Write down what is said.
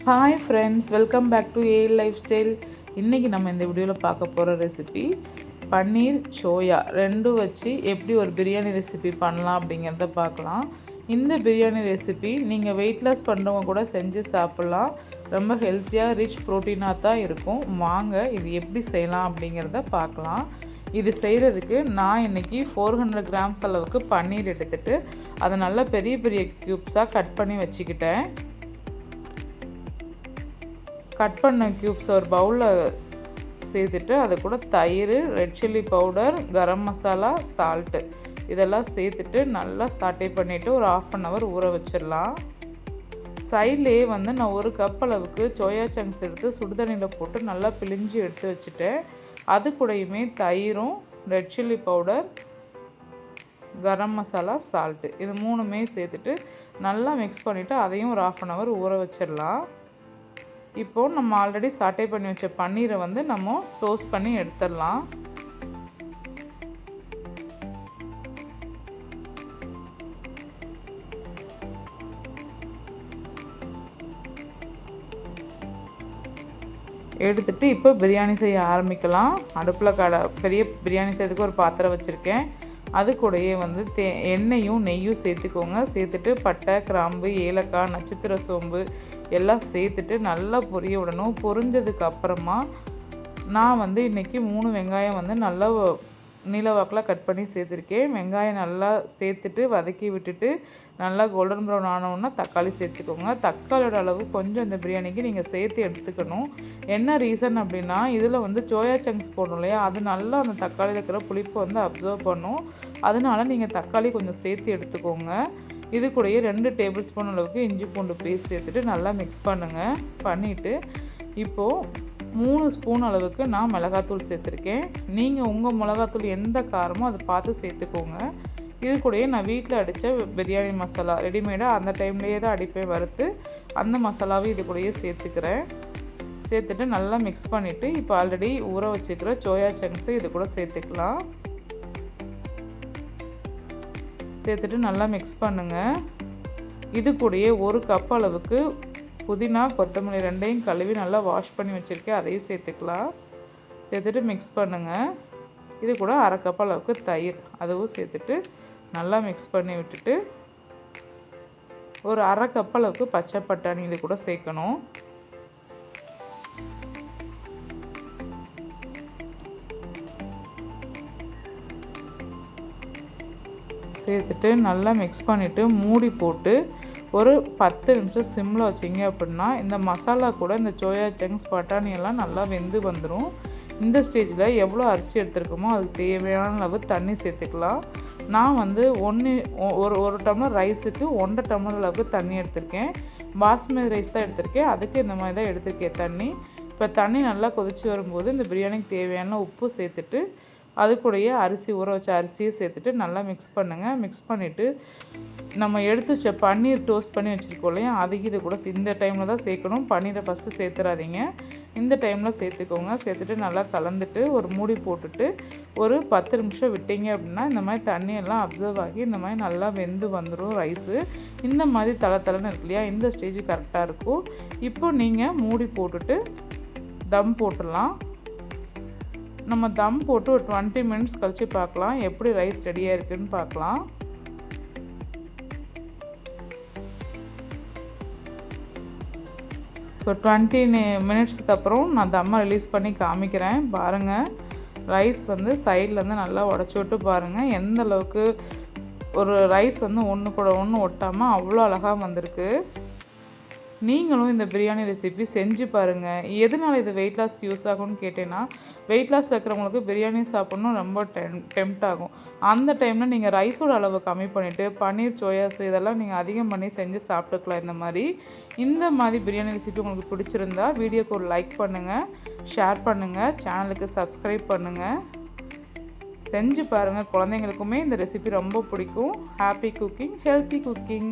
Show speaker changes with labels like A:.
A: Hi friends, welcome back to a lifestyle. இன்றைக்கி நம்ம இந்த வீடியோவில் பார்க்க போகிற ரெசிபி பன்னீர் சோயா ரெண்டும் வச்சு எப்படி ஒரு பிரியாணி ரெசிபி பண்ணலாம் அப்படிங்கிறத பார்க்கலாம். இந்த பிரியாணி ரெசிபி நீங்கள் வெயிட் லாஸ் பண்ணுறவங்க கூட செஞ்சு சாப்பிட்லாம். ரொம்ப ஹெல்த்தியாக ரிச் ப்ரோட்டீனாக தான் இருக்கும். வாங்க இது எப்படி செய்யலாம் அப்படிங்கிறத பார்க்கலாம். இது செய்கிறதுக்கு நான் இன்றைக்கி 400 கிராம்ஸ் அளவுக்கு பன்னீர் எடுத்துகிட்டு அதை நல்லா பெரிய பெரிய க்யூப்ஸாக கட் பண்ணி வச்சுக்கிட்டேன். கட் பண்ண க்யூப்ஸ் ஒரு பவுலில் சேர்த்துட்டு அது கூட தயிர், red chilli powder, garam masala, salt இதெல்லாம் சேர்த்துட்டு நல்லா சாட்டே பண்ணிவிட்டு ஒரு 1/2 hour ஊற வச்சிடலாம். சைட்லேயே நான் 1 கப் அளவுக்கு சோயா சங்க்ஸ் எடுத்து சுடுதண்ணியில் போட்டு நல்லா பிழிஞ்சு எடுத்து வச்சுட்டேன். அது கூடயுமே தயிரும், red chilli powder, garam masala, salt இது 3மே சேர்த்துட்டு நல்லா மிக்ஸ் பண்ணிவிட்டு அதையும் ஒரு 1/2 hour ஊற வச்சிடலாம். இப்போது நம்ம ஆல்ரெடி சாட்டே பண்ணி வச்ச பன்னீரை நம்ம டோஸ்ட் பண்ணி எடுத்துடலாம். எடுத்துகிட்டு இப்போ பிரியாணி செய்ய ஆரம்பிக்கலாம். அடுப்பில் பெரிய பிரியாணி செய்யறதுக்கு ஒரு பாத்திரம் வச்சுருக்கேன். அது கூடயே எண்ணெயும் நெய்யும் சேர்த்துக்கோங்க. சேர்த்துட்டு பட்டை, கிராம்பு, ஏலக்காய், நட்சத்திர சோம்பு எல்லாம் சேர்த்துட்டு நல்லா பொரிய விடணும். பொரிஞ்சதுக்கு அப்புறமா நான் இன்றைக்கி 3 வெங்காயம் நல்லா நீளவாக்கில் கட் பண்ணி சேர்த்துருக்கேன். வெங்காயம் நல்லா சேர்த்துட்டு வதக்கி விட்டுட்டு நல்லா கோல்டன் ப்ரௌன் ஆனவுடனே தக்காளி சேர்த்துக்கோங்க. தக்காளியோட அளவு கொஞ்சம் இந்த பிரியாணிக்கு நீங்கள் சேர்த்து எடுத்துக்கணும். என்ன ரீசன் அப்படின்னா இதில் சோயா சங்க்ஸ் போடணும் இல்லையா, அது நல்லா அந்த தக்காளியில் இருக்கிற புளிப்பை அப்சர்வ் பண்ணும். அதனால நீங்கள் தக்காளி கொஞ்சம் சேர்த்து எடுத்துக்கோங்க. இது கூடயே 2 டேபிள் ஸ்பூன் அளவுக்கு இஞ்சி பூண்டு பேஸ்ட் சேர்த்துட்டு நல்லா மிக்ஸ் பண்ணிவிட்டு இப்போது 3 ஸ்பூன் அளவுக்கு நான் மிளகாத்தூள் சேர்த்துருக்கேன். நீங்கள் உங்கள் மிளகாத்தூள் எந்த காரமோ அதை பார்த்து சேர்த்துக்கோங்க. இது கூடயே நான் வீட்டில் அடித்த பிரியாணி மசாலா ரெடிமேடாக அந்த டைம்லேயே தான் அடிப்பேன் வறுத்து, அந்த மசாலாவை இது கூடயே சேர்த்துக்கிறேன். சேர்த்துட்டு நல்லா மிக்ஸ் பண்ணிவிட்டு இப்போ ஆல்ரெடி ஊற வச்சுக்கிற சோயா சங்க்ஸை இது கூட சேர்த்துக்கலாம். சேர்த்துட்டு நல்லா மிக்ஸ் பண்ணுங்கள். இது கூடயே 1 கப் அளவுக்கு புதினா, கொத்தமல்லி ரெண்டையும் கழுவி நல்லா வாஷ் பண்ணி வச்சுருக்கேன், அதையும் சேர்த்துக்கலாம். சேர்த்துட்டு மிக்ஸ் பண்ணுங்கள். இது கூட 1/2 கப் அளவுக்கு தயிர் அதுவும் சேர்த்துட்டு நல்லா மிக்ஸ் பண்ணி விட்டுட்டு ஒரு 1/2 கப் அளவுக்கு பச்சை பட்டாணி இது கூட சேர்க்கணும். சேர்த்துட்டு நல்லா மிக்ஸ் பண்ணிவிட்டு மூடி போட்டு ஒரு 10 நிமிஷம் சிம்மில் வச்சிங்க அப்படின்னா இந்த மசாலா கூட இந்த சோயா சங்க்ஸ், பட்டாணி எல்லாம் நல்லா வெந்து வந்துடும். இந்த ஸ்டேஜில் எவ்வளோ அரிசி எடுத்துருக்கோமோ அதுக்கு தேவையான அளவு தண்ணி சேர்த்துக்கலாம். நான் ஒரு டம்ளர் ரைஸுக்கு 1.5 டம்ளர் அளவுக்கு தண்ணி எடுத்திருக்கேன். பாஸ்மதி ரைஸ் தான் எடுத்திருக்கேன், அதுக்கு இந்த மாதிரி தான் எடுத்திருக்கேன் தண்ணி. இப்போ தண்ணி நல்லா கொதித்து வரும்போது இந்த பிரியாணிக்கு தேவையான உப்பு சேர்த்துட்டு அது கூடயே ஊற வச்ச அரிசியை சேர்த்துட்டு நல்லா மிக்ஸ் பண்ணுங்கள். மிக்ஸ் பண்ணிவிட்டு நம்ம எடுத்து வச்ச பன்னீர் டோஸ்ட் பண்ணி வச்சுருக்கோம் இல்லையா, அதுக்கு இது கூட இந்த டைமில் தான் சேர்க்கணும். பன்னீரை ஃபஸ்ட்டு சேர்த்துறாதீங்க, இந்த டைமில் சேர்த்துக்கோங்க. சேர்த்துட்டு நல்லா கலந்துட்டு ஒரு மூடி போட்டுட்டு ஒரு 10 நிமிஷம் விட்டீங்க அப்படின்னா இந்த மாதிரி தண்ணியெல்லாம் அப்சர்வ் ஆகி இந்த மாதிரி நல்லா வெந்து வந்துடும் ரைஸு. இந்த மாதிரி தளன்னு இருக்கு இல்லையா, இந்த ஸ்டேஜ் கரெக்டாக இருக்கும். இப்போ நீங்கள் மூடி போட்டுட்டு தம் போட்டுடலாம். நம்ம தம் போட்டு ஒரு 20 மினிட்ஸ் கழித்து பார்க்கலாம் எப்படி ரைஸ் ரெடியாக இருக்குதுன்னு பார்க்கலாம். ஸோ 20 மினிட்ஸ்க்கு அப்புறம் நான் தம்மை ரிலீஸ் பண்ணி காமிக்கிறேன். பாருங்கள், ரைஸ் சைட்லேருந்து நல்லா உடச்சி விட்டு பாருங்கள் எந்த அளவுக்கு ஒரு ரைஸ் ஒன்று கூட ஒன்று ஒட்டாமல் அவ்வளோ அழகாக வந்திருக்கு. நீங்களும் இந்த பிரியாணி ரெசிபி செஞ்சு பாருங்கள். எதனால் இது வெயிட் லாஸ்க்கு யூஸ் ஆகும்னு கேட்டேன்னா, வெயிட் லாஸில் இருக்கிறவங்களுக்கு பிரியாணி சாப்பிட்ணும் ரொம்ப டெம்ப்ட் ஆகும். அந்த டைமில் நீங்கள் ரைஸோட அளவு கம்மி பண்ணிவிட்டு பன்னீர், சோயாஸ் இதெல்லாம் நீங்கள் அதிகம் பண்ணி செஞ்சு சாப்பிட்டுக்கலாம். இந்த மாதிரி பிரியாணி ரெசிபி உங்களுக்கு பிடிச்சிருந்தா வீடியோக்கு ஒரு லைக் பண்ணுங்கள், ஷேர் பண்ணுங்கள், சேனலுக்கு சப்ஸ்கிரைப் பண்ணுங்கள். செஞ்சு பாருங்கள், குழந்தைங்களுக்குமே இந்த ரெசிபி ரொம்ப பிடிக்கும். Happy cooking, healthy cooking.